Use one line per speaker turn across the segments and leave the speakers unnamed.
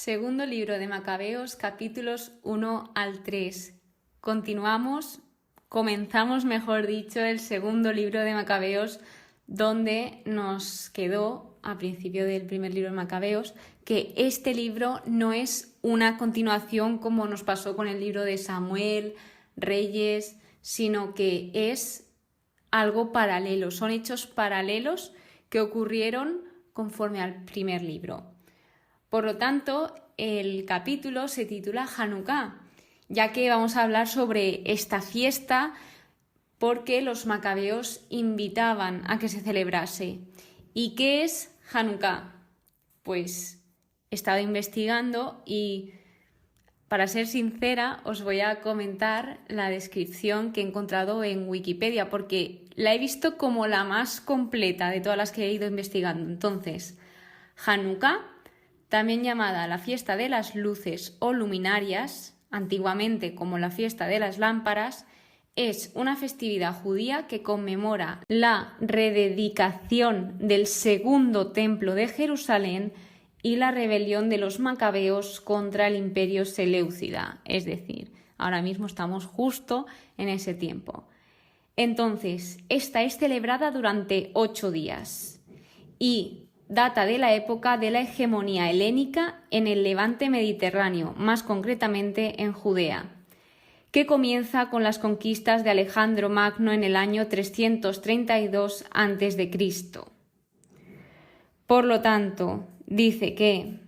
Segundo libro de Macabeos, capítulos 1 al 3. Comenzamos, mejor dicho, el segundo libro de Macabeos, donde nos quedó, a principio del primer libro de Macabeos, que este libro no es una continuación como nos pasó con el libro de Samuel, Reyes, sino que es algo paralelo, son hechos paralelos que ocurrieron conforme al primer libro. Por lo tanto, el capítulo se titula Hanukkah, ya que vamos a hablar sobre esta fiesta porque los macabeos invitaban a que se celebrase. ¿Y qué es Hanukkah? Pues he estado investigando y, para ser sincera, os voy a comentar la descripción que he encontrado en Wikipedia, porque la he visto como la más completa de todas las que he ido investigando. Entonces, Hanukkah, también llamada la fiesta de las luces o luminarias, antiguamente como la fiesta de las lámparas, es una festividad judía que conmemora la rededicación del segundo templo de Jerusalén y la rebelión de los macabeos contra el imperio seleucida, es decir, ahora mismo estamos justo en ese tiempo. Entonces, esta es celebrada durante 8 días y data de la época de la hegemonía helénica en el Levante mediterráneo, más concretamente en Judea, que comienza con las conquistas de Alejandro Magno en el año 332 a.C. Por lo tanto, dice que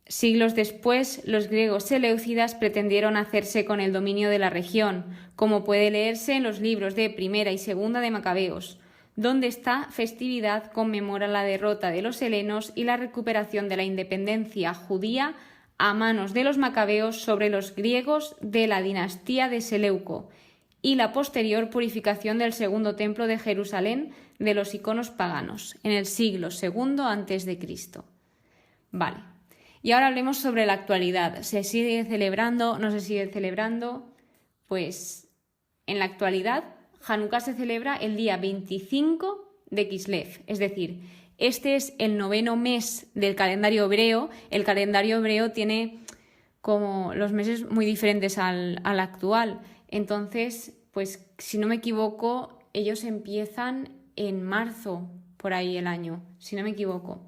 siglos después los griegos seleucidas pretendieron hacerse con el dominio de la región, como puede leerse en los libros de Primera y Segunda de Macabeos, donde esta festividad conmemora la derrota de los helenos y la recuperación de la independencia judía a manos de los macabeos sobre los griegos de la dinastía de Seleuco y la posterior purificación del segundo templo de Jerusalén de los iconos paganos en el siglo II a.C. Vale, y ahora hablemos sobre la actualidad. ¿Se sigue celebrando? ¿No se sigue celebrando? Pues en la actualidad Hanukkah se celebra el día 25 de Kislev, es decir, este es el 9º mes del calendario hebreo. El calendario hebreo tiene como los meses muy diferentes al actual. Entonces, pues si no me equivoco, ellos empiezan en marzo, por ahí el año, si no me equivoco.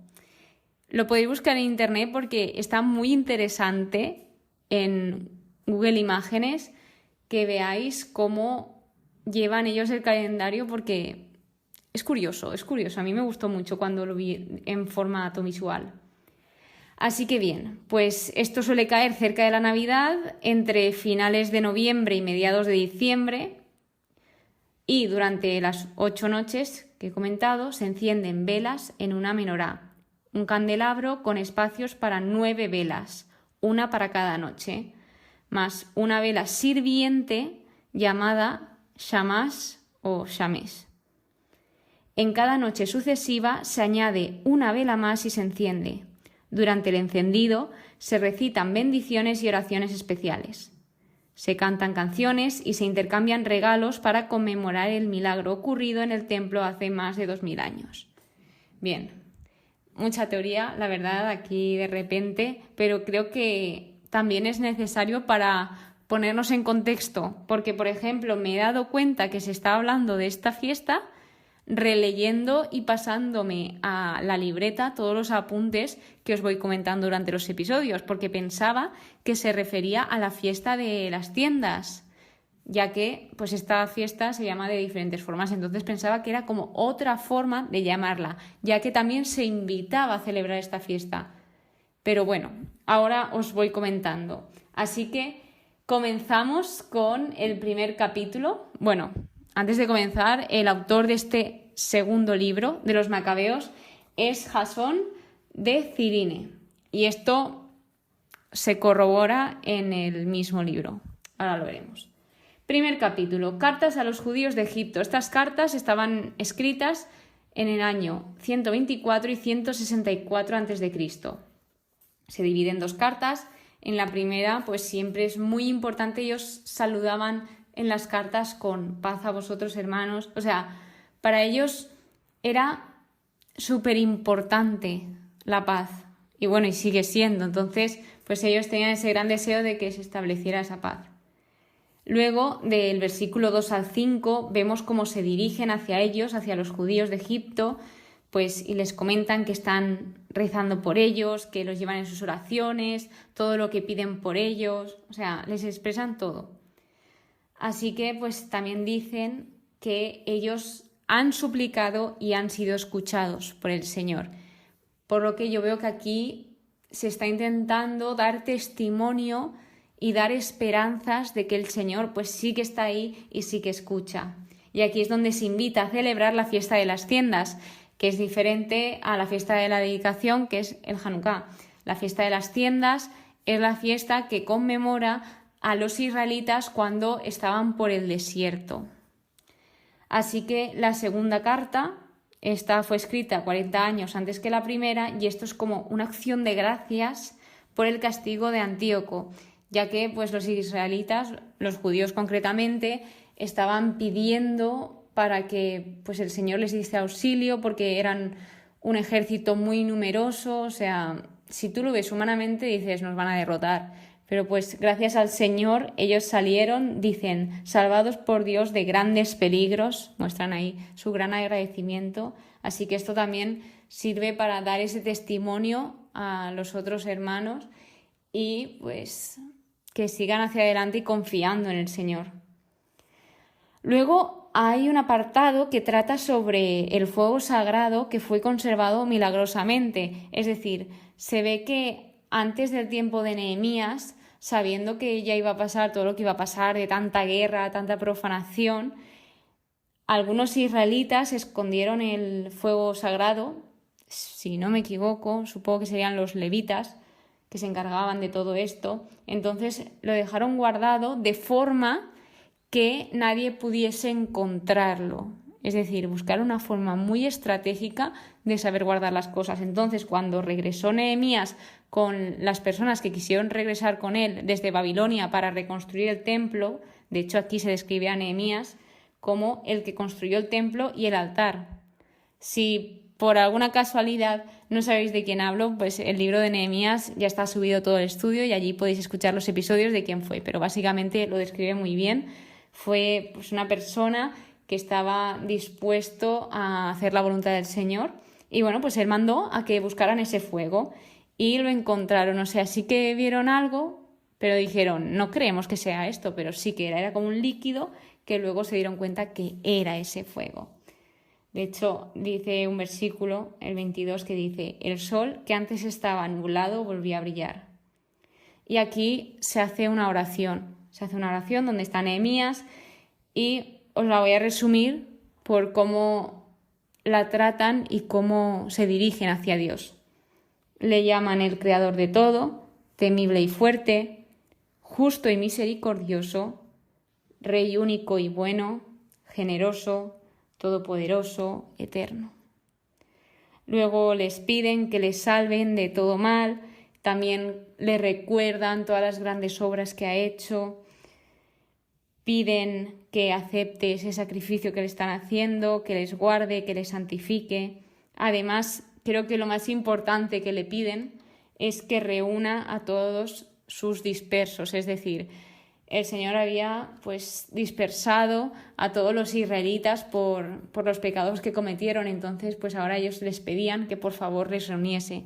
Lo podéis buscar en internet porque está muy interesante en Google Imágenes que veáis cómo llevan ellos el calendario, porque es curioso. A mí me gustó mucho cuando lo vi en formato visual. Así que bien, pues esto suele caer cerca de la Navidad, entre finales de noviembre y mediados de diciembre, y durante las 8 noches que he comentado se encienden velas en una menorá, un candelabro con espacios para 9 velas, una para cada noche, más una vela sirviente llamada Shamash o Shamesh. En cada noche sucesiva se añade una vela más y se enciende. Durante el encendido se recitan bendiciones y oraciones especiales. Se cantan canciones y se intercambian regalos para conmemorar el milagro ocurrido en el templo hace más de 2000 años. Bien, mucha teoría, la verdad, aquí de repente, pero creo que también es necesario para ponernos en contexto, porque, por ejemplo, me he dado cuenta que se está hablando de esta fiesta releyendo y pasándome a la libreta todos los apuntes que os voy comentando durante los episodios, porque pensaba que se refería a la fiesta de las tiendas, ya que pues esta fiesta se llama de diferentes formas, entonces pensaba que era como otra forma de llamarla, ya que también se invitaba a celebrar esta fiesta. Pero bueno, ahora os voy comentando. Así que comenzamos con el primer capítulo. Bueno, antes de comenzar, el autor de este segundo libro de los Macabeos es Jasón de Cirine. Y esto se corrobora en el mismo libro. Ahora lo veremos. Primer capítulo, cartas a los judíos de Egipto. Estas cartas estaban escritas en el año 124 y 164 a.C. Se dividen en 2 cartas. En la primera, pues siempre es muy importante, ellos saludaban en las cartas con paz a vosotros, hermanos. O sea, para ellos era súper importante la paz. Y bueno, y sigue siendo. Entonces, pues ellos tenían ese gran deseo de que se estableciera esa paz. Luego, del versículo 2 al 5, vemos cómo se dirigen hacia ellos, hacia los judíos de Egipto, pues, y les comentan que están rezando por ellos, que los llevan en sus oraciones, todo lo que piden por ellos, o sea, les expresan todo. Así que, pues, también dicen que ellos han suplicado y han sido escuchados por el Señor. Por lo que yo veo que aquí se está intentando dar testimonio y dar esperanzas de que el Señor pues sí que está ahí y sí que escucha. Y aquí es donde se invita a celebrar la fiesta de las tiendas, que es diferente a la fiesta de la dedicación, que es el Hanukkah. La fiesta de las tiendas es la fiesta que conmemora a los israelitas cuando estaban por el desierto. Así que la segunda carta, esta fue escrita 40 años antes que la primera, y esto es como una acción de gracias por el castigo de Antíoco, ya que pues los israelitas, los judíos concretamente, estaban pidiendo para que pues el Señor les diese auxilio, porque eran un ejército muy numeroso. O sea, si tú lo ves humanamente dices nos van a derrotar, pero pues gracias al Señor ellos salieron, dicen, salvados por Dios de grandes peligros, muestran ahí su gran agradecimiento. Así que esto también sirve para dar ese testimonio a los otros hermanos y pues que sigan hacia adelante y confiando en el Señor. Luego hay un apartado que trata sobre el fuego sagrado que fue conservado milagrosamente. Es decir, se ve que antes del tiempo de Nehemías, sabiendo que ya iba a pasar todo lo que iba a pasar de tanta guerra, tanta profanación, algunos israelitas escondieron el fuego sagrado, si no me equivoco, supongo que serían los levitas, que se encargaban de todo esto. Entonces lo dejaron guardado de forma que nadie pudiese encontrarlo. Es decir, buscar una forma muy estratégica de saber guardar las cosas. Entonces, cuando regresó Nehemías con las personas que quisieron regresar con él desde Babilonia para reconstruir el templo, de hecho aquí se describe a Nehemías como el que construyó el templo y el altar. Si por alguna casualidad no sabéis de quién hablo, pues el libro de Nehemías ya está subido todo el estudio y allí podéis escuchar los episodios de quién fue, pero básicamente lo describe muy bien. Fue pues una persona que estaba dispuesto a hacer la voluntad del Señor y bueno, pues él mandó a que buscaran ese fuego y lo encontraron. O sea, sí que vieron algo, pero dijeron, no creemos que sea esto, pero sí que era como un líquido que luego se dieron cuenta que era ese fuego. De hecho, dice un versículo, el 22, que dice, el sol que antes estaba nublado volvió a brillar. Y aquí se hace una oración donde está Nehemías y os la voy a resumir por cómo la tratan y cómo se dirigen hacia Dios. Le llaman el creador de todo, temible y fuerte, justo y misericordioso, rey único y bueno, generoso, todopoderoso, eterno. Luego les piden que les salven de todo mal, también le recuerdan todas las grandes obras que ha hecho, piden que acepte ese sacrificio que le están haciendo, que les guarde, que les santifique. Además, creo que lo más importante que le piden es que reúna a todos sus dispersos, es decir, el Señor había pues dispersado a todos los israelitas por los pecados que cometieron, entonces pues ahora ellos les pedían que por favor les reuniese.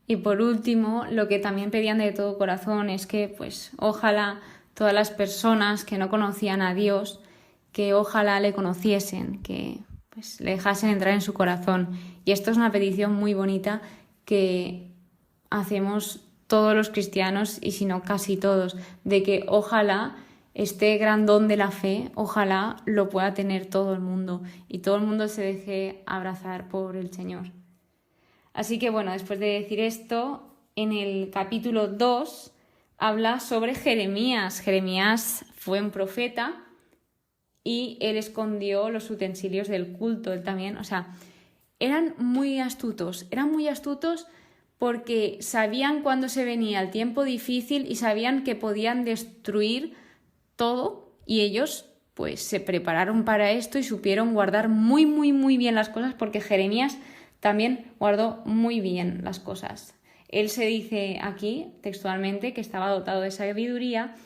Y por último, lo que también pedían de todo corazón es que pues ojalá todas las personas que no conocían a Dios, que ojalá le conociesen, que pues le dejasen entrar en su corazón. Y esto es una petición muy bonita que hacemos todos los cristianos, y si no casi todos, de que ojalá este gran don de la fe, ojalá lo pueda tener todo el mundo y todo el mundo se deje abrazar por el Señor. Así que bueno, después de decir esto, en el capítulo 2 habla sobre Jeremías. Jeremías fue un profeta y él escondió los utensilios del culto, él también, o sea, eran muy astutos porque sabían cuándo se venía el tiempo difícil y sabían que podían destruir todo y ellos pues se prepararon para esto y supieron guardar muy, muy, muy bien las cosas, porque Jeremías también guardó muy bien las cosas. Él se dice aquí textualmente que estaba dotado de sabiduría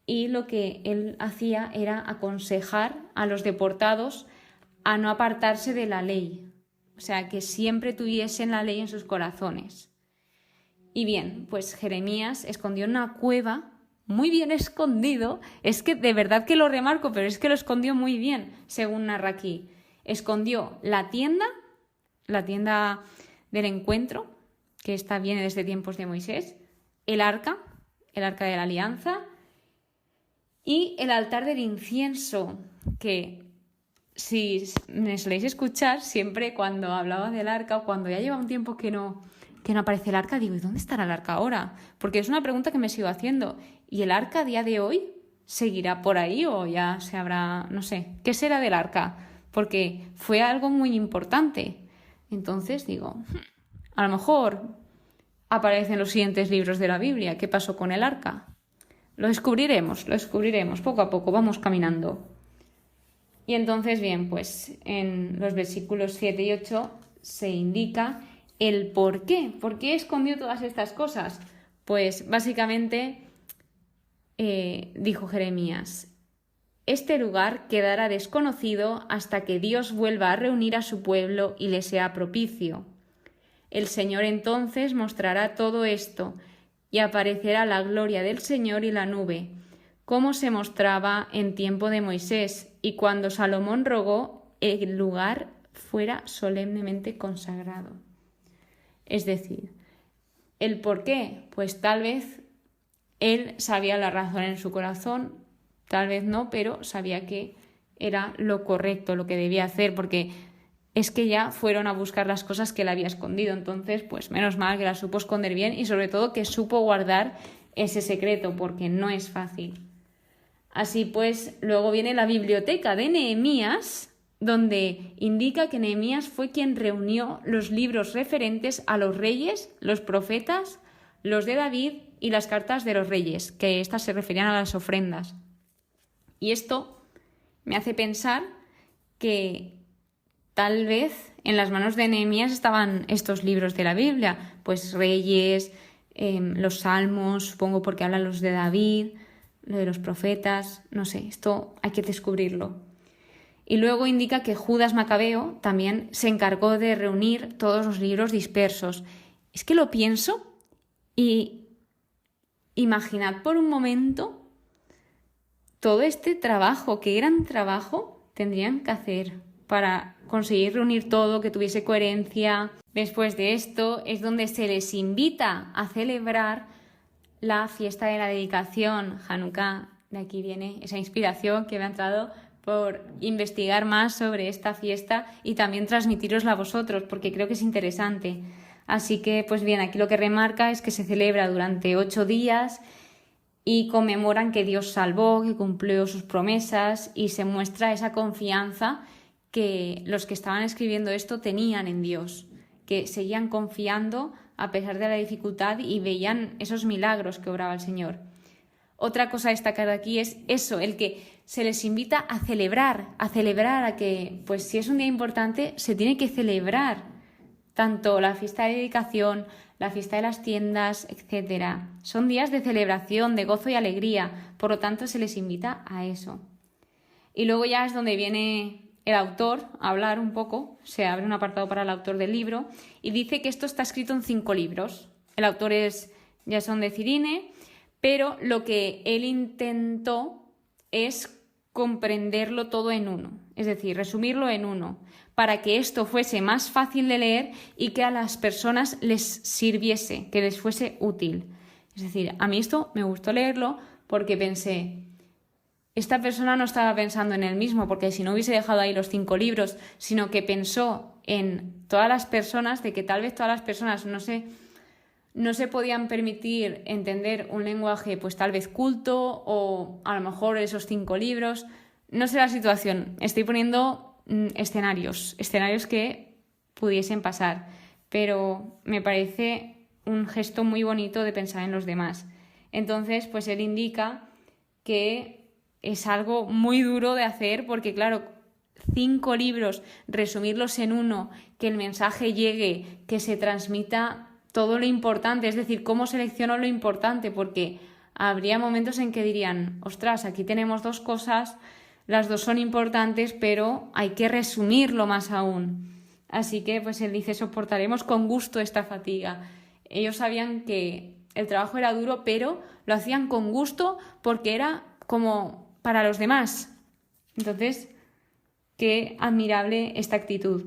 y lo que él hacía era aconsejar a los deportados a no apartarse de la ley, o sea, que siempre tuviesen la ley en sus corazones. Y bien, pues Jeremías escondió en una cueva, muy bien escondido, es que de verdad que lo remarco, pero es que lo escondió muy bien, según narra aquí. Escondió la tienda del encuentro, que esta viene desde tiempos de Moisés, el arca de la alianza, y el altar del incienso, que si me soléis escuchar, siempre cuando hablaba del arca o cuando ya lleva un tiempo que no aparece el arca, digo, ¿y dónde estará el arca ahora? Porque es una pregunta que me sigo haciendo. ¿Y el arca a día de hoy seguirá por ahí o ya se habrá, no sé, qué será del arca? Porque fue algo muy importante. Entonces digo, a lo mejor aparece en los siguientes libros de la Biblia. ¿Qué pasó con el arca? Lo descubriremos, poco a poco, vamos caminando. Y entonces, bien, pues en los versículos 7 y 8 se indica el por qué. ¿Por qué escondió todas estas cosas? Pues básicamente dijo Jeremías, este lugar quedará desconocido hasta que Dios vuelva a reunir a su pueblo y le sea propicio. El Señor entonces mostrará todo esto y aparecerá la gloria del Señor y la nube, como se mostraba en tiempo de Moisés y cuando Salomón rogó el lugar fuera solemnemente consagrado. Es decir, ¿el por qué? Pues tal vez él sabía la razón en su corazón, tal vez no, pero sabía que era lo correcto, lo que debía hacer, porque es que ya fueron a buscar las cosas que él había escondido. Entonces, pues menos mal que las supo esconder bien y sobre todo que supo guardar ese secreto, porque no es fácil. Así pues, luego viene la biblioteca de Nehemías, donde indica que Nehemías fue quien reunió los libros referentes a los reyes, los profetas, los de David y las cartas de los reyes, que estas se referían a las ofrendas. Y esto me hace pensar que tal vez en las manos de Nehemías estaban estos libros de la Biblia, pues Reyes, los Salmos, supongo porque hablan los de David, lo de los profetas, no sé, esto hay que descubrirlo. Y luego indica que Judas Macabeo también se encargó de reunir todos los libros dispersos. Es que lo pienso y imaginad por un momento todo este trabajo, qué gran trabajo tendrían que hacer para conseguir reunir todo, que tuviese coherencia. Después de esto es donde se les invita a celebrar la fiesta de la dedicación, Hanukkah. De aquí viene esa inspiración que me ha entrado por investigar más sobre esta fiesta y también transmitirosla a vosotros, porque creo que es interesante. Así que, pues bien, aquí lo que remarca es que se celebra durante 8 días y conmemoran que Dios salvó, que cumplió sus promesas y se muestra esa confianza que los que estaban escribiendo esto tenían en Dios, que seguían confiando a pesar de la dificultad y veían esos milagros que obraba el Señor. Otra cosa a destacar aquí es eso, el que se les invita a celebrar, a que, pues si es un día importante, se tiene que celebrar tanto la fiesta de dedicación, la fiesta de las tiendas, etc. Son días de celebración, de gozo y alegría, por lo tanto se les invita a eso. Y luego ya es donde viene el autor a hablar un poco, se abre un apartado para el autor del libro y dice que esto está escrito en 5 libros. El autor es Jasón de Cirine, pero lo que él intentó es comprenderlo todo en uno, es decir, resumirlo en uno, para que esto fuese más fácil de leer y que a las personas les sirviese, que les fuese útil. Es decir, a mí esto me gustó leerlo porque pensé, esta persona no estaba pensando en él mismo, porque si no hubiese dejado ahí los 5 libros, sino que pensó en todas las personas, de que tal vez todas las personas no se podían permitir entender un lenguaje pues tal vez culto o a lo mejor esos 5 libros. No sé la situación, estoy poniendo escenarios que pudiesen pasar, pero me parece un gesto muy bonito de pensar en los demás. Entonces, pues él indica que es algo muy duro de hacer porque, claro, 5 libros, resumirlos en uno, que el mensaje llegue, que se transmita todo lo importante, es decir, cómo selecciono lo importante, porque habría momentos en que dirían, ostras, aquí tenemos 2 cosas, las 2 son importantes, pero hay que resumirlo más aún. Así que pues él dice, soportaremos con gusto esta fatiga. Ellos sabían que el trabajo era duro, pero lo hacían con gusto porque era como para los demás. Entonces, qué admirable esta actitud.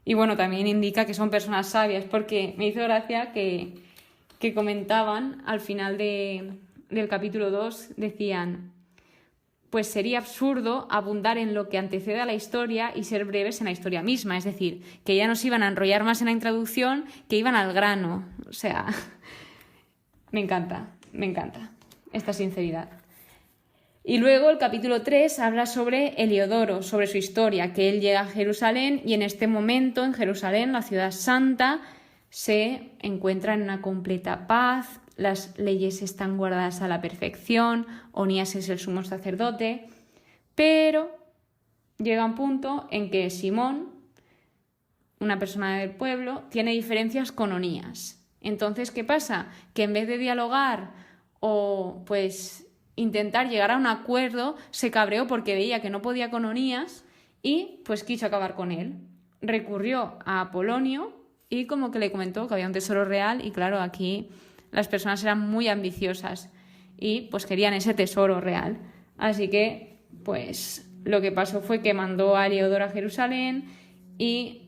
Y bueno, también indica que son personas sabias, porque me hizo gracia que comentaban al final del capítulo 2, decían, pues sería absurdo abundar en lo que antecede a la historia y ser breves en la historia misma. Es decir, que ya no se iban a enrollar más en la introducción, que iban al grano. O sea, me encanta esta sinceridad. Y luego el capítulo 3 habla sobre Heliodoro, sobre su historia, que él llega a Jerusalén y en este momento en Jerusalén, la ciudad santa, se encuentra en una completa paz, las leyes están guardadas a la perfección, Onías es el sumo sacerdote, pero llega un punto en que Simón, una persona del pueblo, tiene diferencias con Onías. Entonces, ¿qué pasa? Que en vez de dialogar o pues intentar llegar a un acuerdo, se cabreó porque veía que no podía con Onías y pues quiso acabar con él. Recurrió a Apolonio y como que le comentó que había un tesoro real y claro, aquí las personas eran muy ambiciosas y pues querían ese tesoro real. Así que pues lo que pasó fue que mandó a Heliodoro a Jerusalén y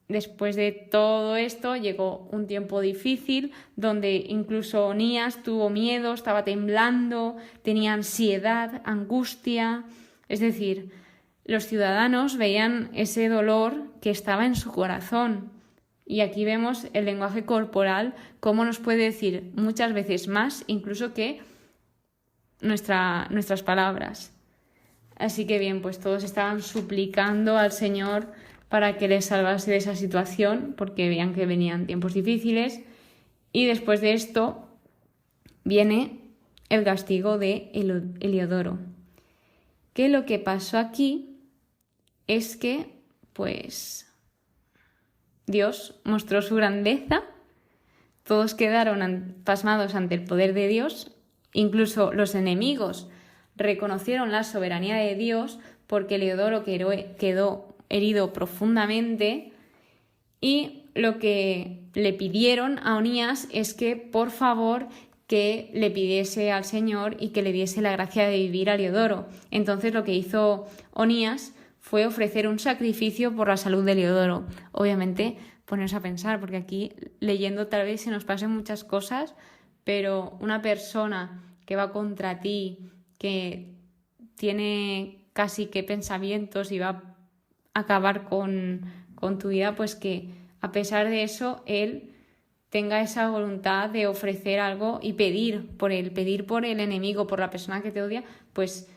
después de todo esto llegó un tiempo difícil donde incluso Onías tuvo miedo, estaba temblando, tenía ansiedad, angustia. Es decir, los ciudadanos veían ese dolor que estaba en su corazón. Y aquí vemos el lenguaje corporal, cómo nos puede decir muchas veces más incluso que nuestras palabras. Así que bien, pues todos estaban suplicando al Señor para que les salvase de esa situación, porque veían que venían tiempos difíciles. Y después de esto viene el castigo de Heliodoro. Que lo que pasó aquí es que, pues, Dios mostró su grandeza, todos quedaron pasmados ante el poder de Dios, incluso los enemigos reconocieron la soberanía de Dios porque Heliodoro quedó herido profundamente y lo que le pidieron a Onías es que por favor que le pidiese al Señor y que le diese la gracia de vivir a Heliodoro. Entonces lo que hizo Onías fue ofrecer un sacrificio por la salud de Heliodoro. Obviamente ponerse a pensar, porque aquí leyendo tal vez se nos pasen muchas cosas, pero una persona que va contra ti, que tiene casi que pensamientos y va a acabar con tu vida, pues que a pesar de eso él tenga esa voluntad de ofrecer algo y pedir por el enemigo, por la persona que te odia, pues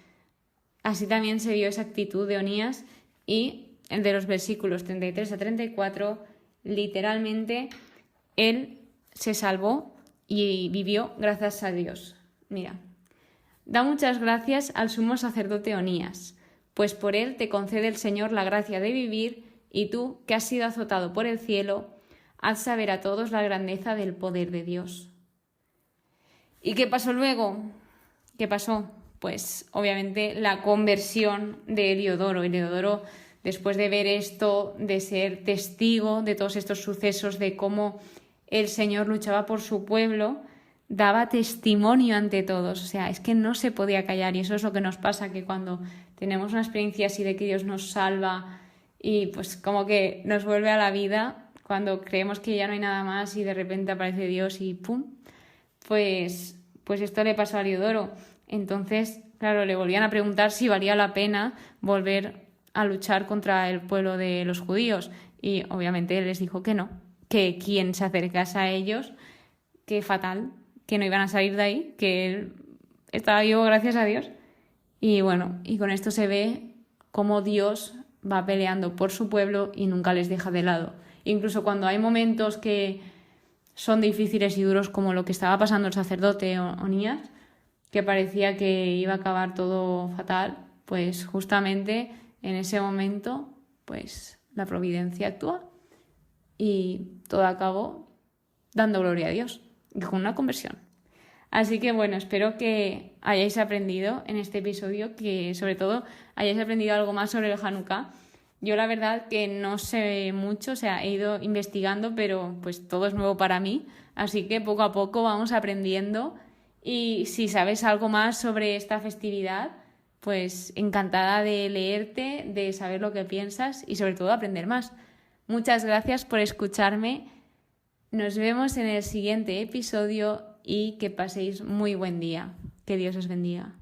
así también se vio esa actitud de Onías. Y el de los versículos 33 a 34, literalmente él se salvó y vivió gracias a Dios. Mira, da muchas gracias al sumo sacerdote Onías, pues por él te concede el Señor la gracia de vivir, y tú, que has sido azotado por el cielo, haz saber a todos la grandeza del poder de Dios. ¿Y qué pasó luego? ¿Qué pasó? Pues obviamente la conversión de Heliodoro. Heliodoro, después de ver esto, de ser testigo de todos estos sucesos, de cómo el Señor luchaba por su pueblo, daba testimonio ante todos. O sea, es que no se podía callar, y eso es lo que nos pasa, que cuando tenemos una experiencia así de que Dios nos salva y pues como que nos vuelve a la vida, cuando creemos que ya no hay nada más y de repente aparece Dios y ¡pum! Pues esto le pasó a Heliodoro. Entonces, claro, le volvían a preguntar si valía la pena volver a luchar contra el pueblo de los judíos. Y obviamente él les dijo que no, que quien se acercase a ellos, que fatal, que no iban a salir de ahí, que él estaba vivo gracias a Dios. Y bueno, y con esto se ve cómo Dios va peleando por su pueblo y nunca les deja de lado. Incluso cuando hay momentos que son difíciles y duros, como lo que estaba pasando el sacerdote Onías, que parecía que iba a acabar todo fatal, pues justamente en ese momento pues la providencia actúa y todo acabó dando gloria a Dios y con una conversión. Así que bueno, espero que hayáis aprendido en este episodio, que sobre todo hayáis aprendido algo más sobre el Hanukkah. Yo la verdad que no sé mucho, o sea, he ido investigando, pero pues todo es nuevo para mí, así que poco a poco vamos aprendiendo y si sabes algo más sobre esta festividad, pues encantada de leerte, de saber lo que piensas y sobre todo aprender más. Muchas gracias por escucharme. Nos vemos en el siguiente episodio y que paséis muy buen día. Que Dios os bendiga.